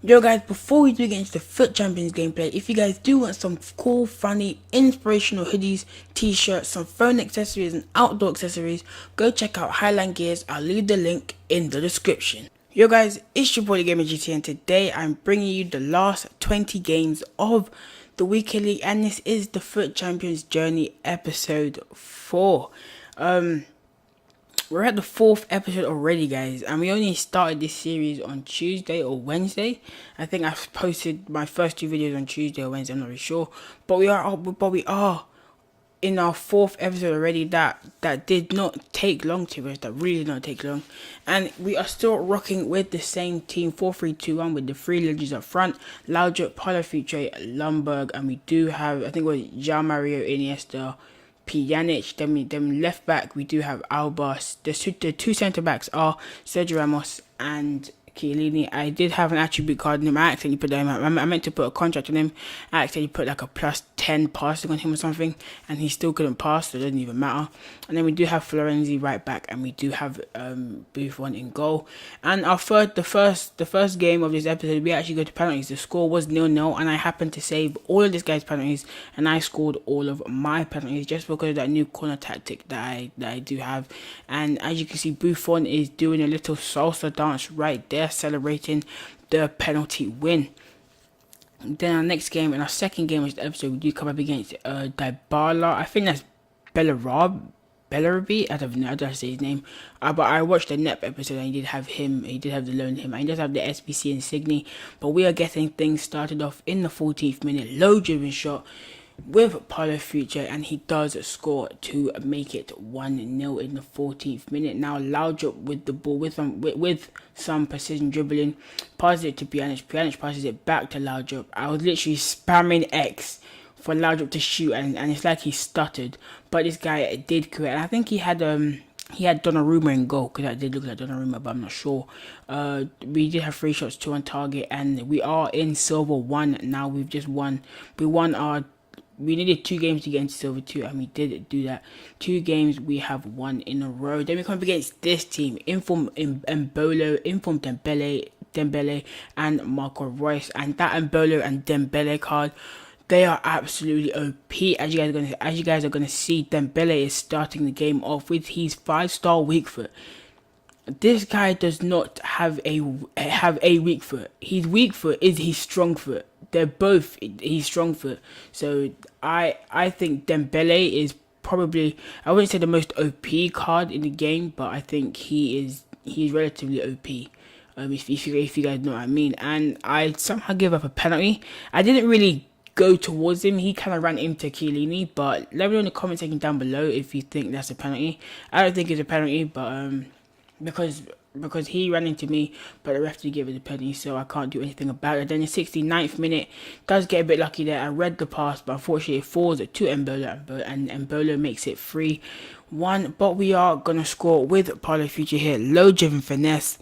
Yo guys, before we do get into the FUT Champions gameplay, if you guys do want some cool, funny, inspirational hoodies, t-shirts, some phone accessories and outdoor accessories, go check out Highline Gears. I'll leave the link in the description. Yo guys, it's your boy Gamer GT and today I'm bringing you the last 20 games of the Weekend League and this is the FUT Champions Journey episode 4. We're at the 4th episode already, guys, and we only started this series on Tuesday or Wednesday. I think I've posted my first 2 videos on Tuesday or Wednesday, I'm not really sure. But we are in our 4th episode already. That did not take long to us. That really did not take long. And we are still rocking with the same team, 4-3-2-1, with the 3 legends up front. Laudrup, Paulo Futre, Lundberg, and we do have, I think it was Jean Mario, Iniesta, Pjanic. Then left back we do have Alba. The two centre backs are Sergio Ramos and Chiellini. I did have an attribute card on him. I accidentally put him. I meant to put a contract on him. I accidentally put like a +10 passing on him or something, and he still couldn't pass, so it doesn't even matter. And then we do have Florenzi right back, and we do have Buffon in goal. And the first game of this episode, we actually go to penalties. The score was 0-0, and I happened to save all of this guy's penalties, and I scored all of my penalties just because of that new corner tactic that I do have. And as you can see, Buffon is doing a little salsa dance right there, celebrating the penalty win. Then our next game and our second game of the episode, we do come up against Dybala. I think that's Bellarabi. I don't know how to say his name. But I watched the NEP episode and he did have the loan him. And he does have the SBC insignia. But we are getting things started off in the 14th minute. Low driven shot with Paulo Futre, and he does score to make it 1-0 in the 14th minute. Now Laudrup with the ball with some precision dribbling, passes it to Pjanic. Pjanic passes it back to Laudrup. I was literally spamming X for Laudrup to shoot, and it's like he stuttered, but this guy did correct. I think he had Donnarumma in goal, because that did look like Donnarumma, but I'm not sure. We did have 3 shots, 2 on target, and we are in silver 1 now. We've just won. We needed 2 games to get into silver 2, and we did do that. 2 games we have won in a row. Then we come up against this team, Inform Mbolo, Inform Dembele, and Marco Reus. And that Mbolo and Dembele card, they are absolutely OP. As you guys are gonna see, Dembele is starting the game off with his 5-star weak foot. This guy does not have a weak foot. His weak foot is his strong foot. They're both his strong foot. So I think Dembele is probably, I wouldn't say the most OP card in the game, but I think he's relatively OP. If you guys know what I mean. And I somehow give up a penalty. I didn't really go towards him. He kind of ran into Chiellini, but let me know in the comment section down below if you think that's a penalty. I don't think it's a penalty, but because he ran into me, but the referee gave it a penalty, so I can't do anything about it. Then the 69th minute, does get a bit lucky there. I read the pass, but unfortunately it falls to Mbolo, and Mbolo makes it 3-1. But we are going to score with Paulo Futre here. Low driven finesse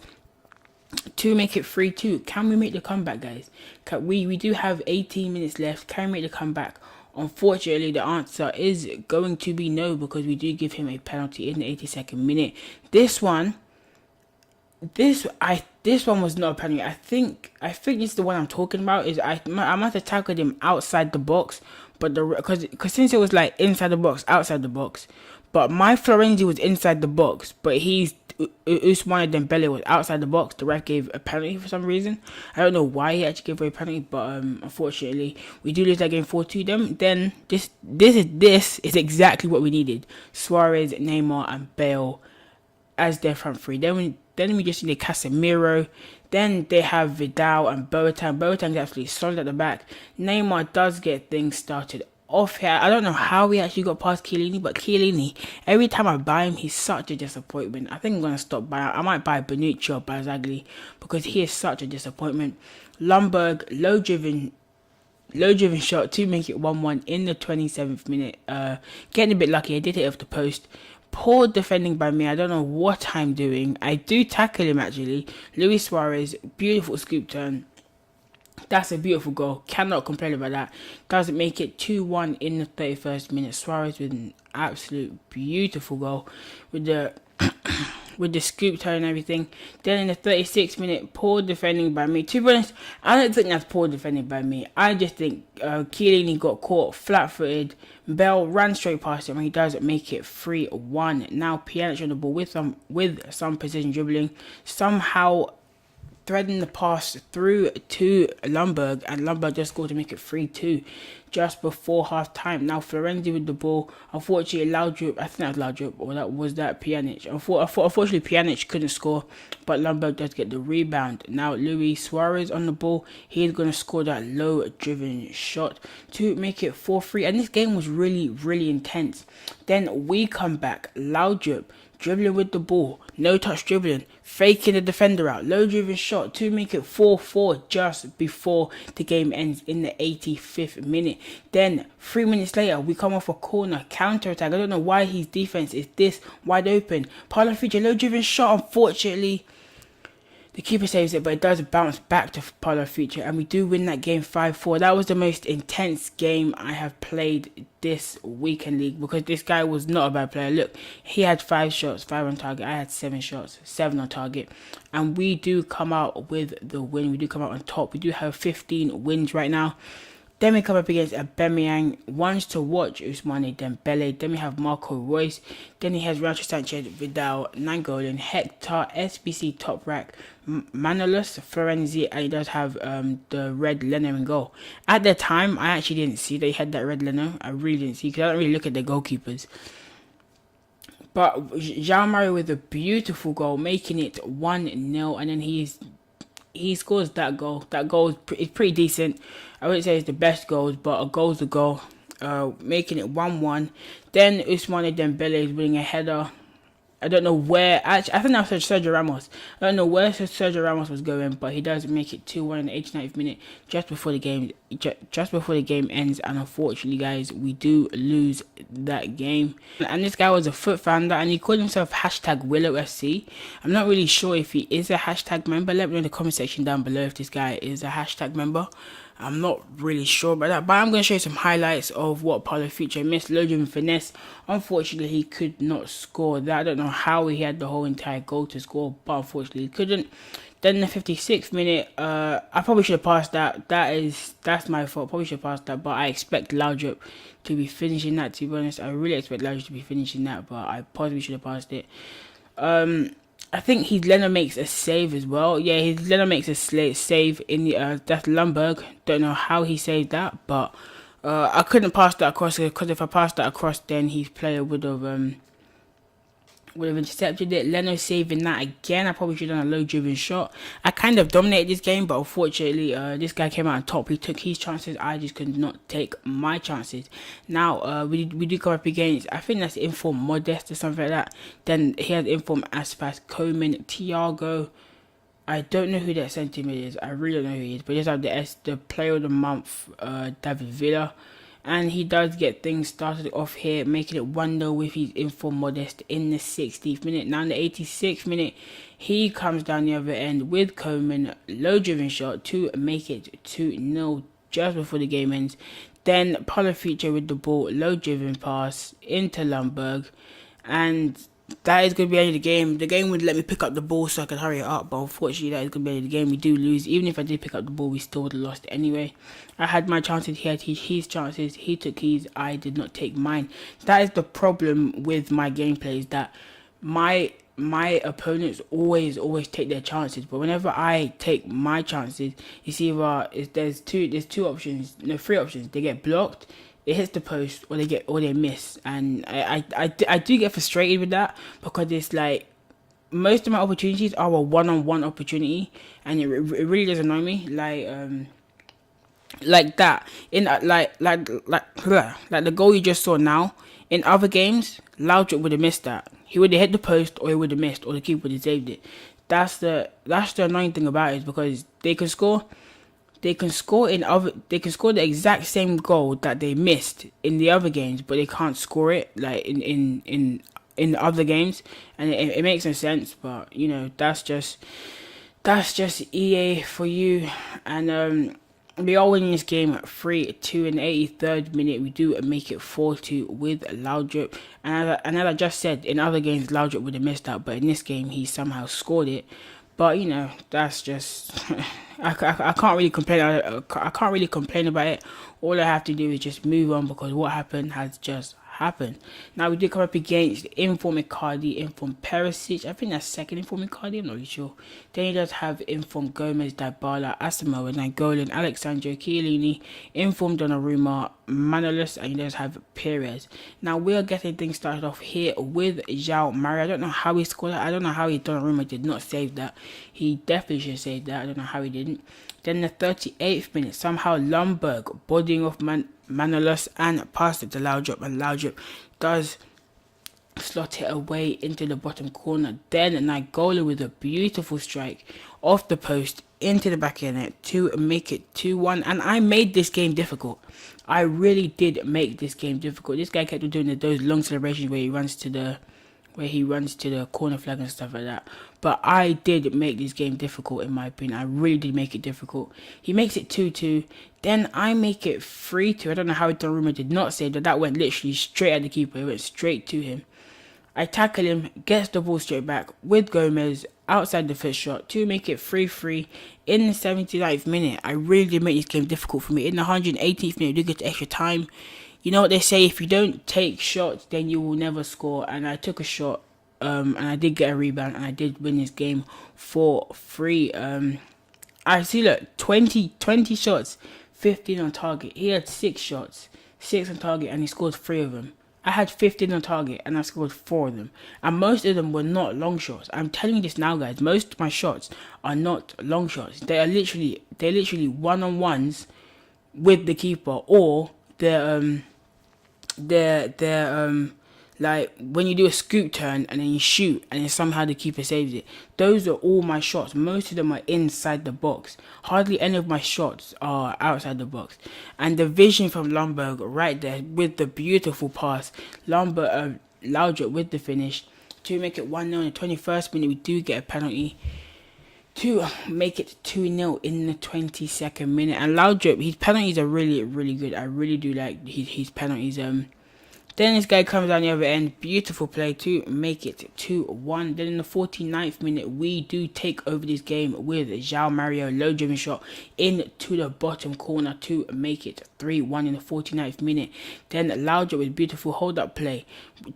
to make it 3-2. Can we make the comeback, guys? We do have 18 minutes left. Can we make the comeback? Unfortunately, the answer is going to be no, because we do give him a penalty in the 82nd minute. This one was not a penalty. I think this is the one I'm talking about. Is I must have tackled him outside the box, but because since it was like inside the box, outside the box, but my Florenzi was inside the box, but Ousmane Dembele was outside the box. The ref gave a penalty for some reason. I don't know why he actually gave a penalty, but unfortunately we do lose that game 4-2. Then this is exactly what we needed. Suarez, Neymar, and Bale as their front 3. Then we just need Casemiro. Then they have Vidal and Boateng. Boateng's absolutely solid at the back. Neymar does get things started off here. I don't know how we actually got past Chiellini, but Chiellini, every time I buy him, he's such a disappointment. I think I'm going to stop buying. I might buy Bonucci or Barzagli because he is such a disappointment. Lundberg, low driven shot to make it 1-1 in the 27th minute. Getting a bit lucky. I did hit off the post. Poor defending by me. I don't know what I'm doing. I do tackle him actually. Luis Suarez, beautiful scoop turn. That's a beautiful goal. Cannot complain about that. Doesn't make it 2-1 in the 31st minute. Suarez with an absolute beautiful goal with the with the scoop turn and everything. Then in the 36th minute, poor defending by me. To be honest, I don't think that's poor defending by me. I just think Chiellini got caught flat-footed. Bell ran straight past him and he does make it 3-1. Now Pjanic on the ball with some precision dribbling, somehow threading the pass through to Lundberg, and Lundberg just scored to make it 3-2 just before half time. Now Florenzi with the ball. Unfortunately, Laudrup, I think that was Laudrup, or that Pjanic. Unfortunately, Pjanic couldn't score, but Lundberg does get the rebound. Now Luis Suarez on the ball. He's going to score that low-driven shot to make it 4-3. And this game was really, really intense. Then we come back. Laudrup dribbling with the ball, no touch dribbling, faking the defender out, low driven shot to make it 4-4 just before the game ends in the 85th minute. Then 3 minutes later, we come off a corner, counter attack. I don't know why his defense is this wide open. Paulo Futre, low driven shot, unfortunately. The keeper saves it, but it does bounce back to Paulo Futre, and we do win that game 5-4. That was the most intense game I have played this weekend league, because this guy was not a bad player. Look, he had 5 shots, 5 on target. I had 7 shots, 7 on target, and we do come out with the win. We do come out on top. We do have 15 wins right now. Then we come up against Aubameyang, ones to watch, Ousmane Dembele. Then we have Marco Reus. Then he has Rancho Sanchez, Vidal, Nainggolan, Hector, SBC top rack, Manolas, Florenzi, and he does have the red Leno in goal. At the time, I actually didn't see that he had that red Leno. I really didn't see, because I don't really look at the goalkeepers. But João Mario with a beautiful goal, making it 1-0, and then he scores that goal. That goal is pretty decent. I wouldn't say it's the best goals, but a goal's a goal. Making it 1-1. Then Ousmane Dembele is winning a header. I don't know where. Actually, I think that was Sergio Ramos. I don't know where Sergio Ramos was going, but he does make it 2-1 in the 89th minute, just before the game ends. And unfortunately, guys, we do lose that game. And this guy was a FUT founder, and he called himself #WillowFC. I'm not really sure if he is a hashtag member. Let me know in the comment section down below if this guy is a hashtag member. I'm not really sure about that, but I'm going to show you some highlights of what Paulo Futre missed. Low driven finesse. Unfortunately, he could not score that. I don't know how he had the whole entire goal to score, but unfortunately, he couldn't. Then in the 56th minute, I probably should have passed that. That's my fault. Probably should have passed that, but I expect Laudrup to be finishing that. To be honest, I really expect Laudrup to be finishing that, but I possibly should have passed it. I think Leno makes a save as well. Yeah, Leno makes a save in the that's Lundberg. Don't know how he saved that, but I couldn't pass that across, because if I passed that across, then his player would have intercepted it. Leno saving that again. I probably should have done a low driven shot. I kind of dominated this game, but unfortunately, this guy came out on top. He took his chances. I just could not take my chances. Now, we do come up against, I think that's Inform Modest or something like that. Then he has Inform Aspas, Coman, Thiago. I don't know who that sentiment is. I really don't know who he is. But he just have the player of the month, David Villa. And he does get things started off here, making it 1-0 with his Inform Modest in the 60th minute. Now in the 86th minute, he comes down the other end with Coman, low driven shot to make it 2-0 just before the game ends. Then Paulo Futre with the ball, low driven pass into Lundberg, and that is going to be the end of the game. The game would let me pick up the ball so I could hurry it up, but unfortunately that is going to be the end of the game. We do lose. Even if I did pick up the ball, we still would have lost anyway. I had my chances, he had his chances, he took his, I did not take mine. That is the problem with my gameplay, is that my opponents always take their chances, but whenever I take my chances, it's either there's two options, no, 3 options. They get blocked, it hits the post, or they miss. And I do get frustrated with that, because it's like most of my opportunities are a one-on-one opportunity, and it really does annoy me. Like that in like the goal you just saw now. In other games, Laudrup would have missed that. He would have hit the post, or he would have missed, or the keeper would have saved it. That's the annoying thing about it, is because they can score the exact same goal that they missed in the other games, but they can't score it like in the other games, and it makes no sense. But you know, that's just EA for you. And We are winning this game 3-2 in the 83rd minute. We do make it 4-2 with Laudrup. And as I just said, in other games, Laudrup would have missed out. But in this game, he somehow scored it. But, you know, that's just... I can't really complain. I can't really complain about it. All I have to do is just move on because what happened has just happened. Now, we did come up against Inform Icardi, Inform Perisic. I think that's second Inform Icardi. I'm not really sure. Then he does have Inform Gomez, Dybala, Asamoah, Nainggolan, Alexandro, Chiellini, Inform Donnarumma, Manolas, and he does have Perez. Now, we are getting things started off here with João Mario. I don't know how he scored that. I don't know how Donnarumma did not save that. He definitely should have saved that. I don't know how he didn't. Then the 38th minute, somehow Lundberg bodying off Manolas and passed it to Laudrup, and Laudrup does slot it away into the bottom corner. Then Nainggolan with a beautiful strike off the post into the back of the net to make it 2-1. And I made this game difficult. I really did make this game difficult. This guy kept doing those long celebrations where he runs to the corner flag and stuff like that. But I did make this game difficult, in my opinion. I really did make it difficult. He makes it 2-2. Then I make it 3-2. I don't know how Donnarumma did not save that. That went literally straight at the keeper. It went straight to him. I tackle him, gets the ball straight back with Gomez outside the first shot to make it 3-3 in the 79th minute. I really did make this game difficult for me. In the 118th minute, we do get to extra time. You know what they say, if you don't take shots, then you will never score. And I took a shot, and I did get a rebound, and I did win this game 4-3. I see, look, 20 shots, 15 on target. He had 6 shots, 6 on target, and he scored 3 of them. I had 15 on target, and I scored 4 of them. And most of them were not long shots. I'm telling you this now, guys. Most of my shots are not long shots. They're literally one-on-ones with the keeper, or they're like when you do a scoop turn and then you shoot and then somehow the keeper saves it. Those are all my shots. Most of them are inside the box. Hardly any of my shots are outside the box. And the vision from Lundberg right there with the beautiful pass. Laudrup with the finish to make it 1-0 in the 21st minute. We do get a penalty to make it 2-0 in the 22nd minute. And Laudrup, his penalties are really, really good. I really do like his penalties. Then this guy comes down the other end. Beautiful play to make it 2-1. Then in the 49th minute, we do take over this game with João Mario. Low driven shot into the bottom corner to make it 3-1 in the 49th minute. Then Laudrup with beautiful hold-up play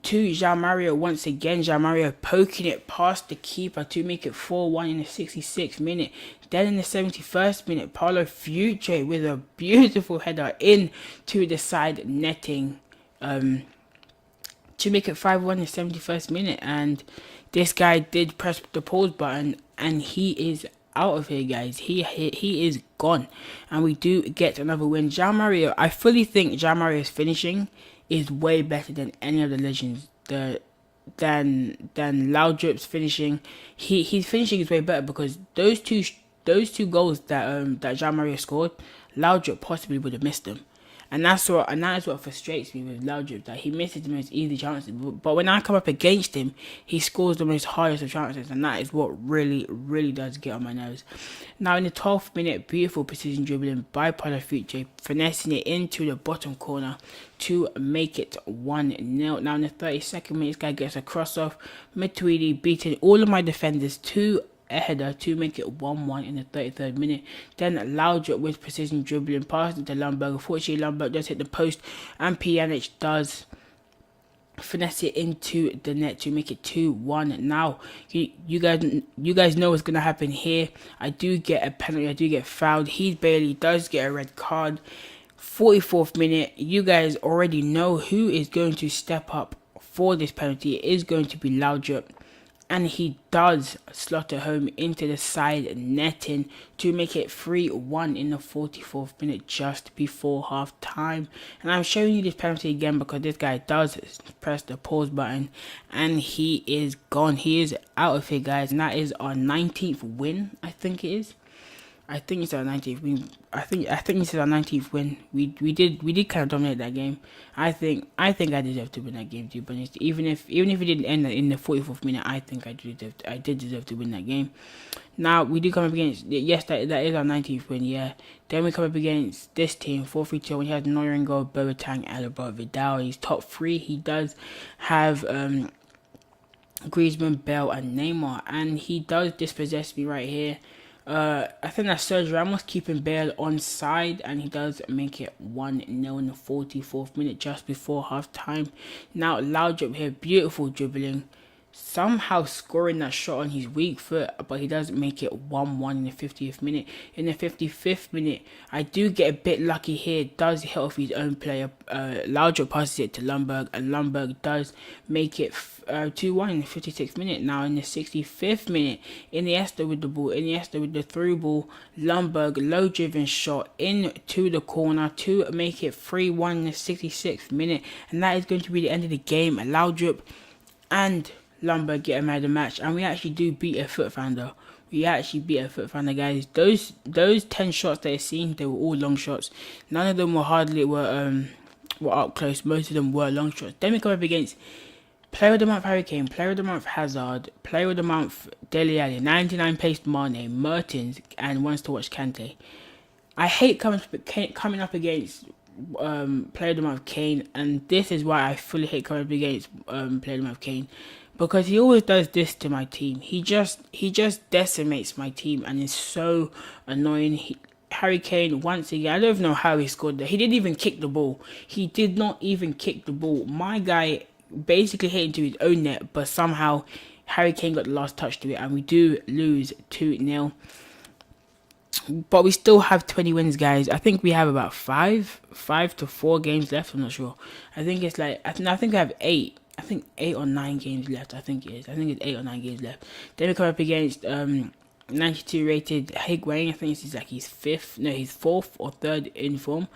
to João Mario once again. João Mario poking it past the keeper to make it 4-1 in the 66th minute. Then in the 71st minute, Paulo Futre with a beautiful header into the side netting. To make it 5-1 in the 71st minute, and this guy did press the pause button, and he is out of here, guys. He is gone, and we do get another win. João Mario, I fully think João Mario's finishing is way better than any of the legends. Than Laudrup's finishing. His finishing is way better because those two goals that João Mario scored, Laudrup possibly would have missed them. And that is what frustrates me with Laudrup, that he misses the most easy chances. But when I come up against him, he scores the most hardest of chances, and that is what really, really does get on my nerves. Now in the 12th minute, beautiful precision dribbling by Paulo Futre, finessing it into the bottom corner to make it 1-0. Now in the 32nd minute, this guy gets a cross off. Matuidi beating all of my defenders to a header to make it 1-1 in the 33rd minute. Then Laudrup with precision dribbling, passing to Lundberg. Unfortunately, Lundberg does hit the post, and Pjanic does finesse it into the net to make it 2-1. Now, you guys know what's gonna happen here. I do get a penalty. I do get fouled. He barely does get a red card. 44th minute. You guys already know who is going to step up for this penalty. It is going to be Laudrup. And he does slot it home into the side netting to make it 3-1 in the 44th minute, just before half time. And I'm showing you this penalty again because this guy does press the pause button and he is gone. He is out of here, guys. And that is our 19th win, I think it is. I think it's our 19th win. I think this is our 19th win. We did kind of dominate that game. I deserve to win that game, to be honest. Even if it didn't end in the 44th minute, I think I did deserve to win that game. Now we do come up against, yes, that is our 19th win, yeah. Then we come up against this team 4-3-2 when he has Neuer in goal, Boateng, Alaba, Vidal. He's top three. He does have Griezmann, Bale, and Neymar, and he does dispossess me right here. I think that's Sergio Ramos keeping Bale on side, and he does make it 1-0 in the 44th minute, just before half time. Now Laudrup here, beautiful dribbling, somehow scoring that shot on his weak foot, but he does make it 1-1 in the 50th minute. In the 55th minute, I do get a bit lucky here. It does hit off his own player. Laudrup passes it to Lundberg, and Lundberg does make it 2-1 in the 56th minute. Now in the 65th minute, Iniesta with the ball, Iniesta with the through ball, Lundberg low driven shot into the corner to make it 3-1 in the 66th minute, and that is going to be the end of the game. Laudrup and Lundberg get a man of the match, and we actually do beat a FUT Founder. We actually beat a FUT Founder, guys. Those 10 shots that you've seen, they were all long shots. None of them were up close. Most of them were long shots. Then we come up against Player of the Month Harry Kane, Player of the Month Hazard, Player of the Month Dele Alli, 99 pace Mane, Mertens, and wants to watch Kante. I hate coming up against Player of the Month Kane, and this is why I fully hate coming up against Player of the Month Kane, because he always does this to my team. He just decimates my team, and it's so annoying. Harry Kane, once again, I don't even know how he scored there. He didn't even kick the ball. He did not even kick the ball. My guy basically hit into his own net, but somehow Harry Kane got the last touch to it, and we do lose 2-0. But we still have 20 wins, guys. I think we have about 5 to 4 games left. I'm not sure. I think it's like, I think we have 8. I think 8 or 9 games left. I think it is. I think it's 8 or 9 games left. Then we come up against 92 rated Higuain. I think this is like his 4th or 3rd in form.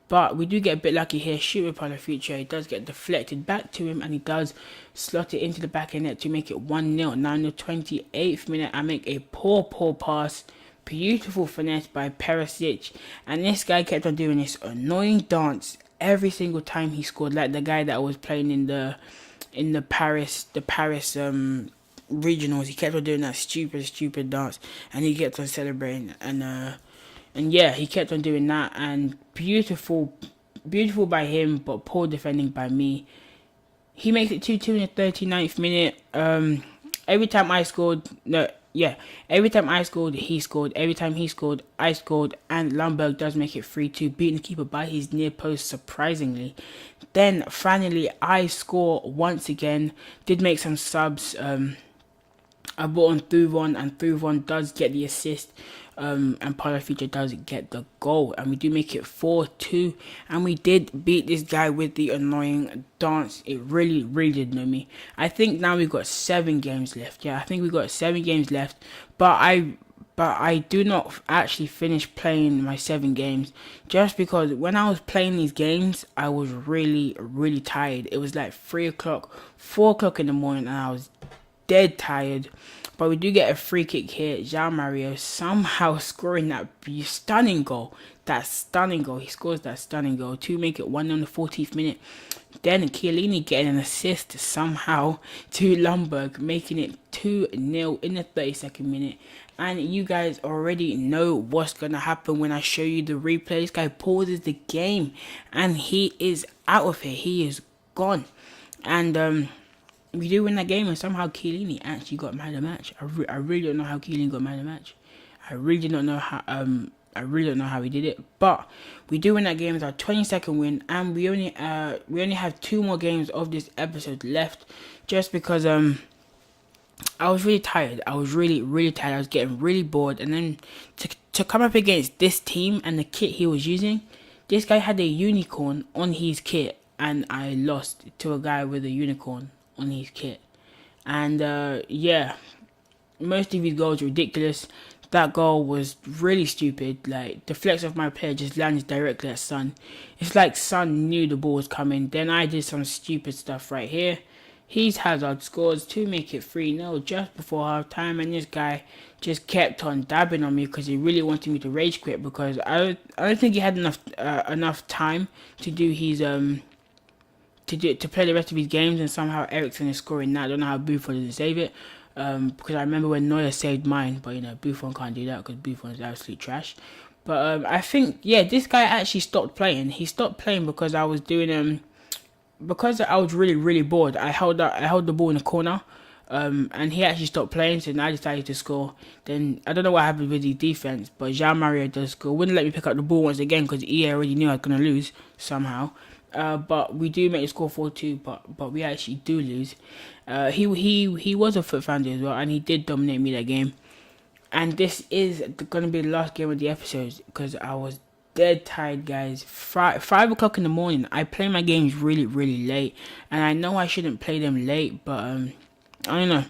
But we do get a bit lucky here. Shoot upon the future. It does get deflected back to him, and he does slot it into the back of the net to make it 1-0. Now in the 28th minute, I make a poor pass. Beautiful finesse by Perisic, and this guy kept on doing this annoying dance every single time he scored, like the guy that was playing in the Paris regionals. He kept on doing that stupid dance, and he kept on celebrating, and yeah, he kept on doing that, and beautiful by him, but poor defending by me. He makes it 2-2 in the 39th minute. Every time I scored, every time I scored, he scored. Every time he scored, I scored. And Lundberg does make it 3-2, beating the keeper by his near post, surprisingly. Then, finally, I score once again. Did make some subs. I brought on Thuvon, and Thuvon does get the assist. And Paulo Future does get the goal, and we do make it 4-2, and we did beat this guy with the annoying dance. It really did know me. I think now we've got 7 games left. Yeah, I think we've got 7 games left, but I do not actually finish playing my 7 games, just because when I was playing these games, I was really tired. It was like 3 o'clock, 4 o'clock in the morning, and I was dead tired. But we do get a free kick here. João Mario somehow scoring that stunning goal. He scores that stunning goal to make it 1-0 in the 40th minute. Then Chiellini getting an assist somehow to Lundberg, making it 2-0 in the 32nd minute. And you guys already know what's going to happen when I show you the replay. This guy pauses the game, and he is out of here. He is gone. And we do win that game, and somehow Chiellini actually got man of the match. I really don't know how Chiellini got man of the match. I really don't know how he did it. But we do win that game. It's our 22nd win, and we only have 2 more games of this episode left, just because I was really tired. I was really tired. I was getting really bored, and then to come up against this team and the kit he was using, this guy had a unicorn on his kit, and I lost to a guy with a unicorn on his kit. And yeah, most of his goals were ridiculous. That goal was really stupid. Like, the flex of my player just lands directly at Son. It's like Son knew the ball was coming. Then I did some stupid stuff right here. He's Hazard scores to make it 3-0 just before half time, and this guy just kept on dabbing on me because he really wanted me to rage quit, because I don't think he had enough time to do his to play the rest of his games, and somehow Eriksen is scoring now. I don't know how Buffon didn't save it, because I remember when Neuer saved mine, but Buffon can't do that because Buffon is absolute trash. But I think, yeah, this guy actually stopped playing. He stopped playing because I was doing because I was really bored. I held the ball in the corner, and he actually stopped playing, so now I decided to score. Then I don't know what happened with the defense, but Jean Mario does score. Wouldn't let me pick up the ball once again because EA already knew I was gonna lose somehow. But we do make the score 4-2, but we actually do lose. He was a FUT founder as well, and he did dominate me that game. And this is gonna be the last game of the episode because I was dead tired, guys. 5 o'clock in the morning. I play my games really late, and I know I shouldn't play them late, but I don't know.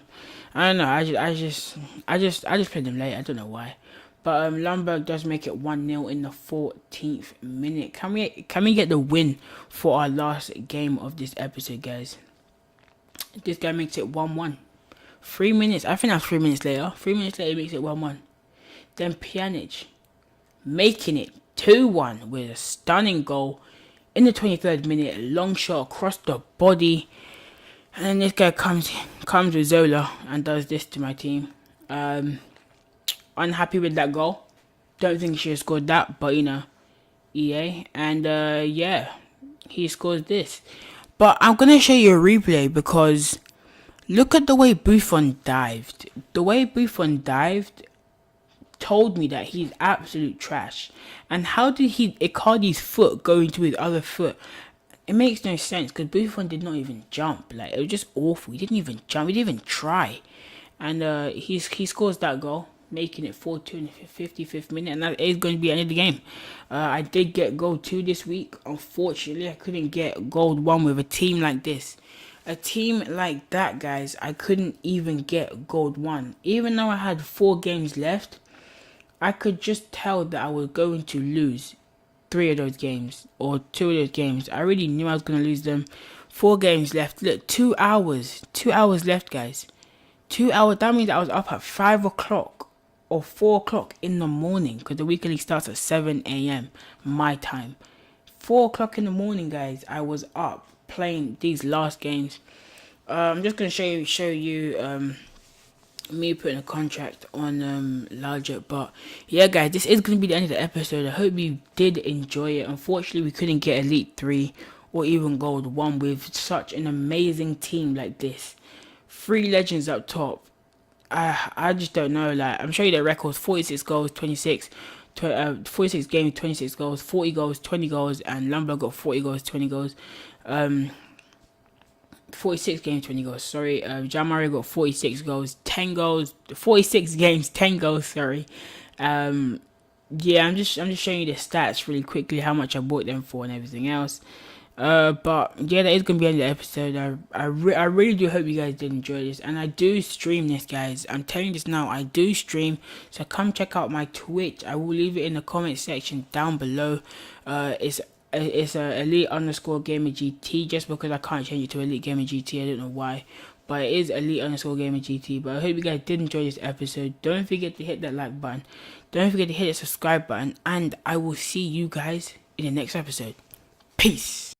I just play them late. I don't know why. But Lundberg does make it 1-0 in the 14th minute. Can we get the win for our last game of this episode, guys? This guy makes it 1-1. 3 minutes. I think that's 3 minutes later. 3 minutes later, he makes it 1-1. Then Pjanic making it 2-1 with a stunning goal in the 23rd minute. A long shot across the body, and then this guy comes with Zola and does this to my team. Unhappy with that goal. Don't think he should have scored that, but EA. And yeah, he scores this. But I'm gonna show you a replay because look at the way Buffon dived. The way Buffon dived told me that he's absolute trash. And how did Icardi's foot go into his other foot? It makes no sense because Buffon did not even jump. Like, it was just awful. He didn't even jump. He didn't even try. And he scores that goal, making it 4-2 in the 55th minute, and that is going to be the end of the game. I did get gold 2 this week. Unfortunately, I couldn't get gold 1 with a team like this. A team like that, guys, I couldn't even get gold 1. Even though I had 4 games left, I could just tell that I was going to lose 3 of those games, or 2 of those games. I already knew I was going to lose them. 4 games left. Look, 2 hours. 2 hours left, guys. 2 hours. That means I was up at 5 o'clock or 4 o'clock in the morning, because the weekly starts at 7 a.m. my time. 4 o'clock in the morning, guys, I was up playing these last games. I'm just going to show you me putting a contract on Logic. But yeah, guys, this is going to be the end of the episode. I hope you did enjoy it. Unfortunately, we couldn't get Elite 3 or even Gold 1 with such an amazing team like this. 3 legends up top. I just don't know. Like, I'm showing you their records: 46 goals, 46 games, 26 goals, 40 goals, 20 goals, and Lundberg got 40 goals, 20 goals. 46 games, 20 goals. Sorry, Jean Mario got 46 goals, 10 goals, 46 games, 10 goals. Sorry. Yeah, I'm just showing you the stats really quickly, how much I bought them for and everything else. But yeah, that is gonna be the end of the episode. I really do hope you guys did enjoy this, and I do stream this, guys. I'm telling you this now, I do stream, so come check out my Twitch. I will leave it in the comment section down below. It's elite_gamer GT, just because I can't change it to elite gamer GT. I don't know why, but it is elite_gamer GT. But I hope you guys did enjoy this episode. Don't forget to hit that like button, don't forget to hit the subscribe button, and I will see you guys in the next episode. Peace.